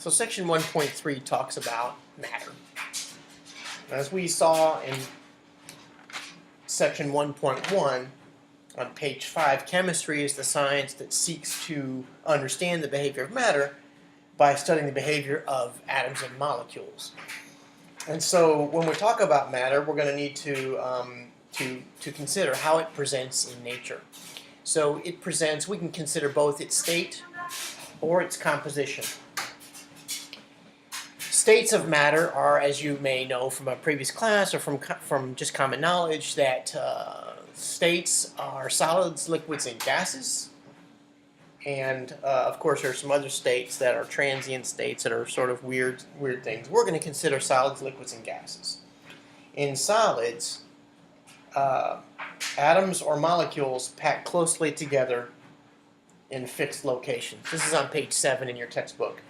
So section 1.3 talks about matter. As we saw in section 1.1 on page 5, chemistry is the science that seeks to understand the behavior of matter by studying the behavior of atoms and molecules. And so when we talk about matter, we're going to need to consider how it presents in nature. So it presents, we can consider both its state or its composition. States of matter are, as you may know from a previous class or from just common knowledge, that states are solids, liquids, and gases. And of course, there are some other states that are transient states that are sort of weird things. We're going to consider solids, liquids, and gases. In solids, atoms or molecules pack closely together in fixed locations. This is on page 7 in your textbook.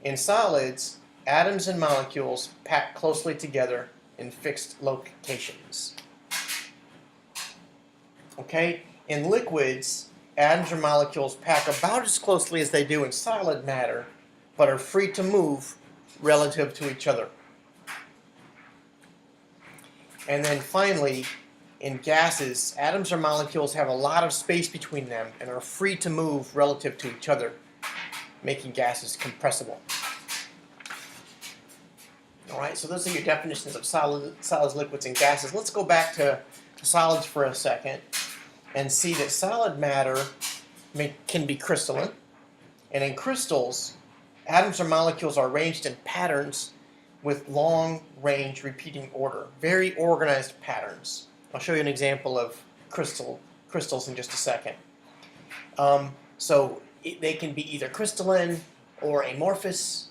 In solids, atoms and molecules pack closely together in fixed locations. Okay? In liquids, atoms or molecules pack about as closely as they do in solid matter, but are free to move relative to each other. And then finally, in gases, atoms or molecules have a lot of space between them and are free to move relative to each other, making gases compressible. All right, so those are your definitions of solids, liquids, and gases. Let's go back to solids for a second and see that solid matter can be crystalline. And in crystals, atoms or molecules are arranged in patterns with long-range repeating order, very organized patterns. I'll show you an example of crystals in just a second. They can be either crystalline or amorphous,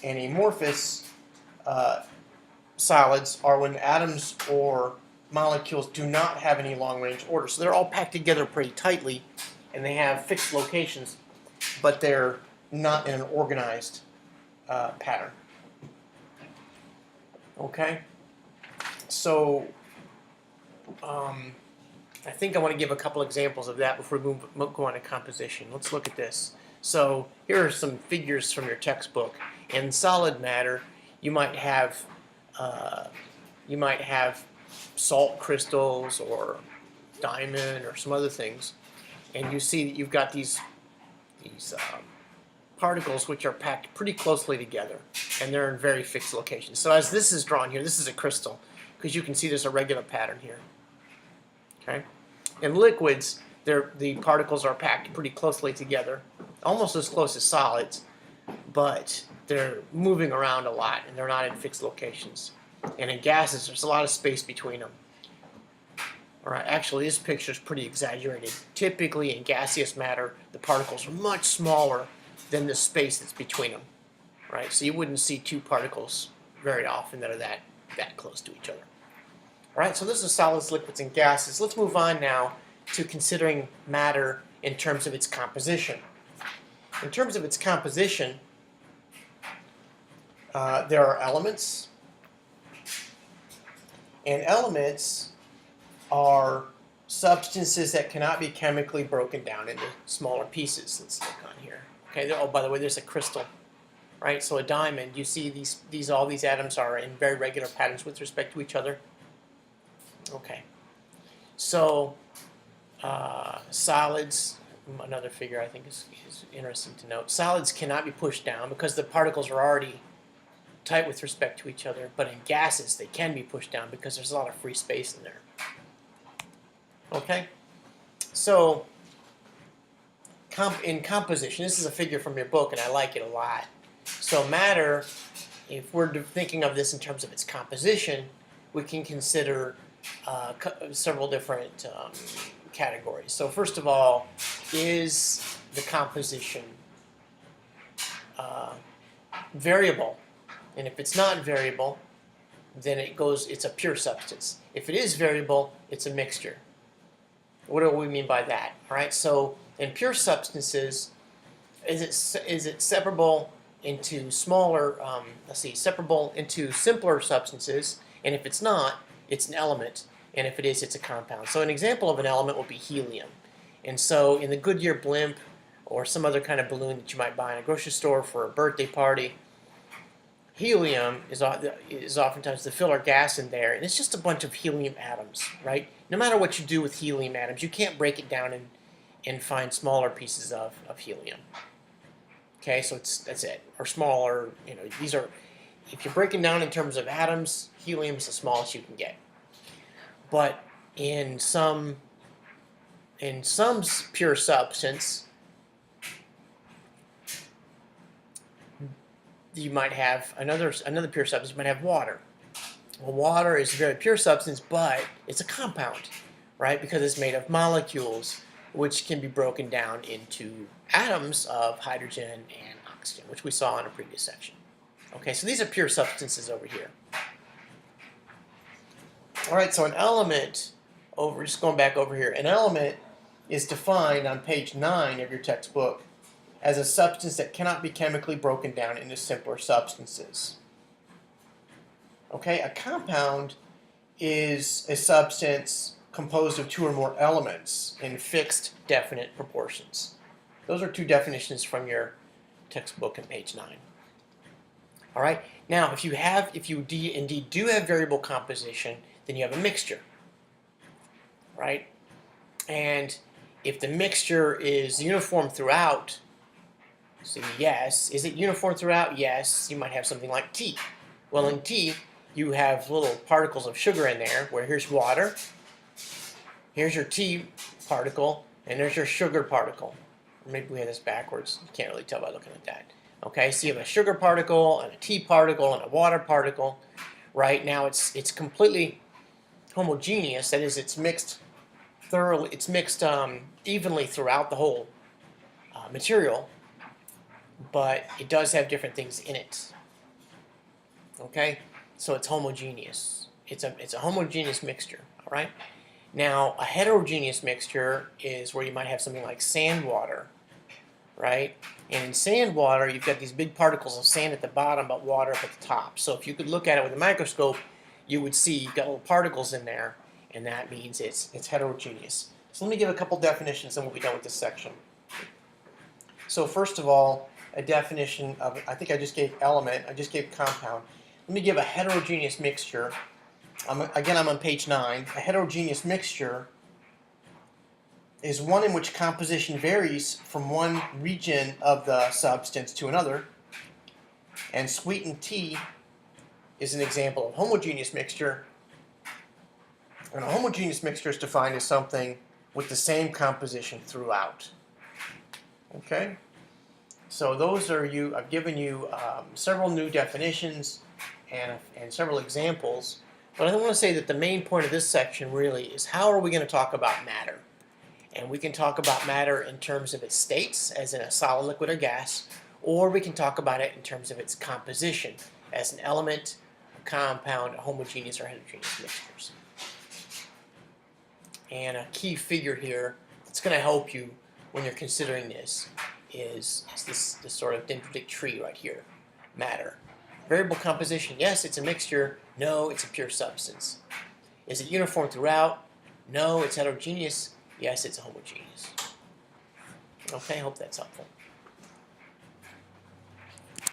and amorphous solids are when atoms or molecules do not have any long-range order. So they're all packed together pretty tightly, and they have fixed locations, but they're not in an organized pattern. Okay? So I think I want to give a couple examples of that before we go on to composition. Let's look at this. So here are some figures from your textbook. In solid matter, you might have salt crystals or diamond or some other things, and you see that you've got these particles which are packed pretty closely together, and they're in very fixed locations. So as this is drawn here, this is a crystal, because you can see there's a regular pattern here. Okay. In liquids, the particles are packed pretty closely together, almost as close as solids, but they're moving around a lot, and they're not in fixed locations. And in gases, there's a lot of space between them. All right, actually, this picture is pretty exaggerated. Typically, in gaseous matter, the particles are much smaller than the space that's between them. Right, so you wouldn't see two particles very often that are that close to each other. All right, so this is solids, liquids, and gases. Let's move on now to considering matter in terms of its composition. In terms of its composition, there are elements, and elements are substances that cannot be chemically broken down into smaller pieces. Let's look on here. Okay. Oh, by the way, there's a crystal, right? So a diamond. You see all these atoms are in very regular patterns with respect to each other. Okay. So solids. Another figure I think is interesting to note. Solids cannot be pushed down because the particles are already tight with respect to each other, but in gases they can be pushed down because there's a lot of free space in there. Okay? So in composition, this is a figure from your book and I like it a lot. So matter, if we're thinking of this in terms of its composition, we can consider several different categories. So first of all, is the composition variable? And if it's not variable, then it's a pure substance. If it is variable, it's a mixture. What do we mean by that? All right. So in pure substances, is it separable into smaller? Separable into simpler substances. And if it's not, it's an element. And if it is, it's a compound. So an example of an element will be helium. And so in the Goodyear blimp, or some other kind of balloon that you might buy in a grocery store for a birthday party. Helium is oftentimes the filler gas in there, and it's just a bunch of helium atoms, right? No matter what you do with helium atoms, you can't break it down and find smaller pieces of helium. Okay, so that's it. Or smaller, these are, if you're breaking down in terms of atoms, helium is the smallest you can get. But in some pure substance, you might have another pure substance. You might have water. Well, water is a very pure substance, but it's a compound, right? Because it's made of molecules, which can be broken down into atoms of hydrogen and oxygen, which we saw in a previous section. Okay, so these are pure substances over here. All right, so an element, just going back over here, an element is defined on page 9 of your textbook as a substance that cannot be chemically broken down into simpler substances. Okay, a compound is a substance composed of 2 or more elements in fixed, definite proportions. Those are 2 definitions from your textbook on page 9. All right, now if you indeed do have variable composition, then you have a mixture, right? And if the mixture is uniform throughout, so yes, is it uniform throughout? Yes, you might have something like tea. Well, in tea, you have little particles of sugar in there, where here's water, here's your tea particle, and there's your sugar particle. Or maybe we have this backwards. You can't really tell by looking at that. Okay, so you have a sugar particle, and a tea particle, and a water particle. Right now, it's completely homogeneous. That is, it's mixed thoroughly. It's mixed evenly throughout the whole material, but it does have different things in it. Okay, so it's homogeneous. It's a homogeneous mixture. All right. Now, a heterogeneous mixture is where you might have something like sand water, right? And in sand water, you've got these big particles of sand at the bottom, but water up at the top. So if you could look at it with a microscope, you would see you've got little particles in there, and that means it's heterogeneous. So let me give a couple definitions, and we'll be done with this section. So first of all, a definition of, I think I just gave element, I just gave compound. Let me give a heterogeneous mixture. Again, I'm on page 9. A heterogeneous mixture is one in which composition varies from one region of the substance to another. And sweetened tea is an example of homogeneous mixture. And a homogeneous mixture is defined as something with the same composition throughout. Okay? So those are I've given you several new definitions and several examples. But I want to say that the main point of this section really is how are we going to talk about matter? And we can talk about matter in terms of its states, as in a solid, liquid, or gas, or we can talk about it in terms of its composition, as an element, a compound, a homogeneous or heterogeneous mixtures. And a key figure here that's going to help you when you're considering this is this sort of dendritic tree right here, matter. Variable composition, yes, it's a mixture. No, it's a pure substance. Is it uniform throughout? No, it's heterogeneous. Yes, it's homogeneous. Okay, I hope that's helpful.